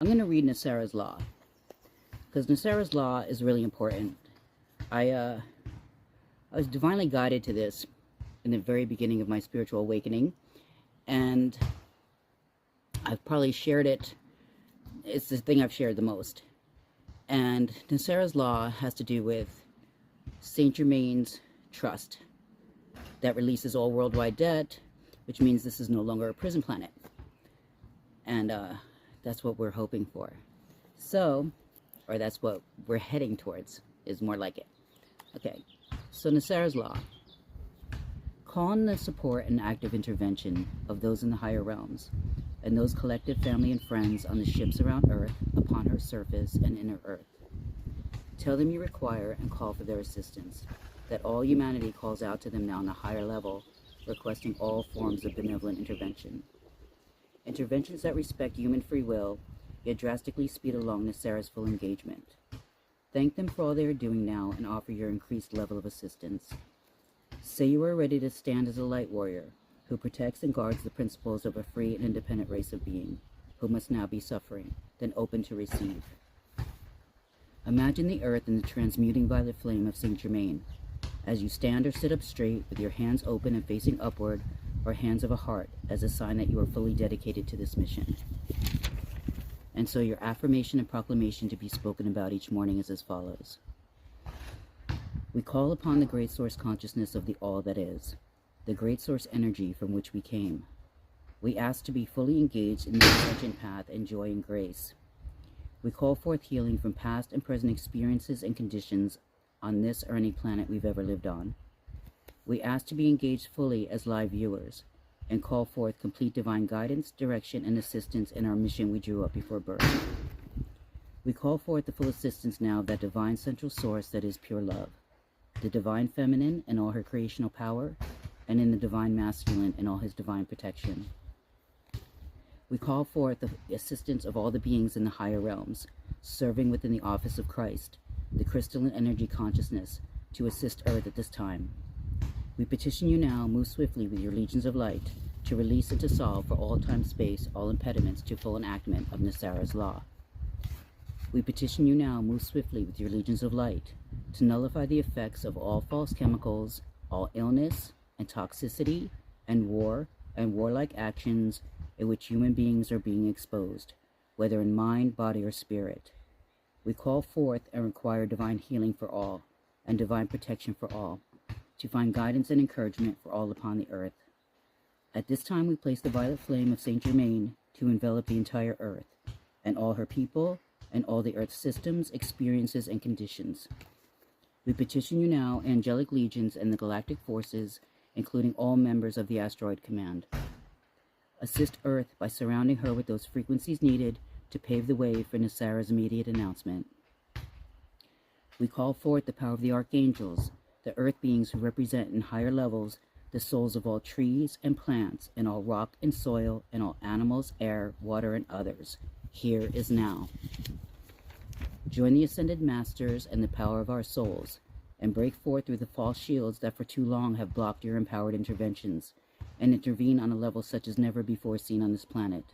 I'm going to read Nesara's Law, because Nesara's Law is really important. I was divinely guided to this in the very beginning of my spiritual awakening, and I've probably shared it. It's the thing I've shared the most. And Nesara's Law has to do with Saint Germain's trust that releases all worldwide debt, which means this is no longer a prison planet. And that's what we're hoping for. So, or that's what we're heading towards, is more like it. Okay, so Nesara's Law. Call on the support and active intervention of those in the higher realms, and those collective family and friends on the ships around Earth, upon her surface and inner Earth. Tell them you require and call for their assistance, that all humanity calls out to them now on a higher level, requesting all forms of benevolent intervention. Interventions that respect human free will, yet drastically speed along Nesara's full engagement. Thank them for all they are doing now and offer your increased level of assistance. Say you are ready to stand as a light warrior, who protects and guards the principles of a free and independent race of being, who must now be suffering, then open to receive. Imagine the earth in the transmuting violet flame of Saint Germain, as you stand or sit up straight with your hands open and facing upward, or hands of a heart, as a sign that you are fully dedicated to this mission. And so your affirmation and proclamation to be spoken about each morning is as follows. We call upon the great source consciousness of the all that is, the great source energy from which we came. We ask to be fully engaged in the ascension path and joy and grace. We call forth healing from past and present experiences and conditions on this or any planet we've ever lived on. We ask to be engaged fully as live viewers and call forth complete divine guidance, direction, and assistance in our mission we drew up before birth. We call forth the full assistance now of that divine central source that is pure love, the divine feminine in all her creational power, and in the divine masculine in all his divine protection. We call forth the assistance of all the beings in the higher realms, serving within the office of Christ, the crystalline energy consciousness, to assist Earth at this time. We petition you now, move swiftly with your legions of light, to release and to solve for all time space all impediments to full enactment of Nesara's Law. We petition you now, move swiftly with your legions of light, to nullify the effects of all false chemicals, all illness and toxicity and war and warlike actions in which human beings are being exposed, whether in mind, body, or spirit. We call forth and require divine healing for all, and divine protection for all, to find guidance and encouragement for all upon the earth. At this time we place the violet flame of Saint Germain to envelop the entire earth, and all her people, and all the earth's systems, experiences, and conditions. We petition you now, angelic legions and the galactic forces, including all members of the asteroid command. Assist Earth by surrounding her with those frequencies needed to pave the way for Nesara's immediate announcement. We call forth the power of the archangels, the earth beings who represent in higher levels the souls of all trees and plants, and all rock and soil, and all animals, air, water, and others. Here is now. Join the ascended masters and the power of our souls, and break forth through the false shields that for too long have blocked your empowered interventions, and intervene on a level such as never before seen on this planet.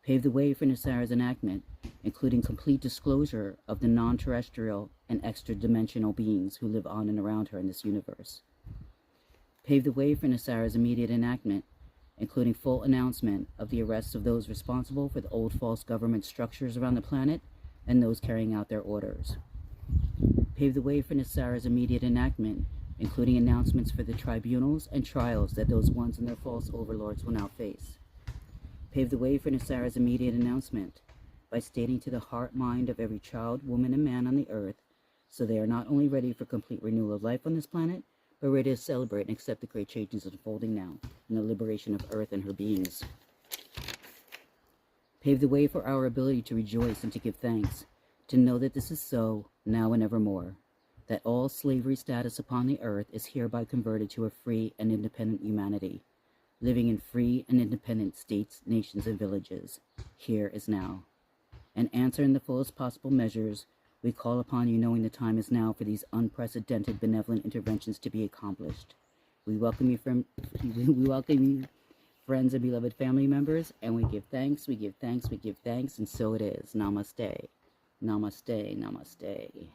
Pave the way for Nesara's enactment, including complete disclosure of the non-terrestrial and extra-dimensional beings who live on and around her in this universe. Pave the way for Nesara's immediate enactment, including full announcement of the arrests of those responsible for the old false government structures around the planet and those carrying out their orders. Pave the way for Nesara's immediate enactment, including announcements for the tribunals and trials that those ones and their false overlords will now face. Pave the way for Nesara's immediate announcement by stating to the heart mind of every child, woman, and man on the earth, so they are not only ready for complete renewal of life on this planet, but ready to celebrate and accept the great changes unfolding now in the liberation of Earth and her beings. Pave the way for our ability to rejoice and to give thanks, to know that this is so, now and evermore, that all slavery status upon the earth is hereby converted to a free and independent humanity, living in free and independent states, nations, and villages. Here is now. And answer in the fullest possible measures, we call upon you knowing the time is now for these unprecedented benevolent interventions to be accomplished. We welcome you from friends and beloved family members, and we give thanks, we give thanks, we give thanks, and so it is. Namaste. Namaste, namaste.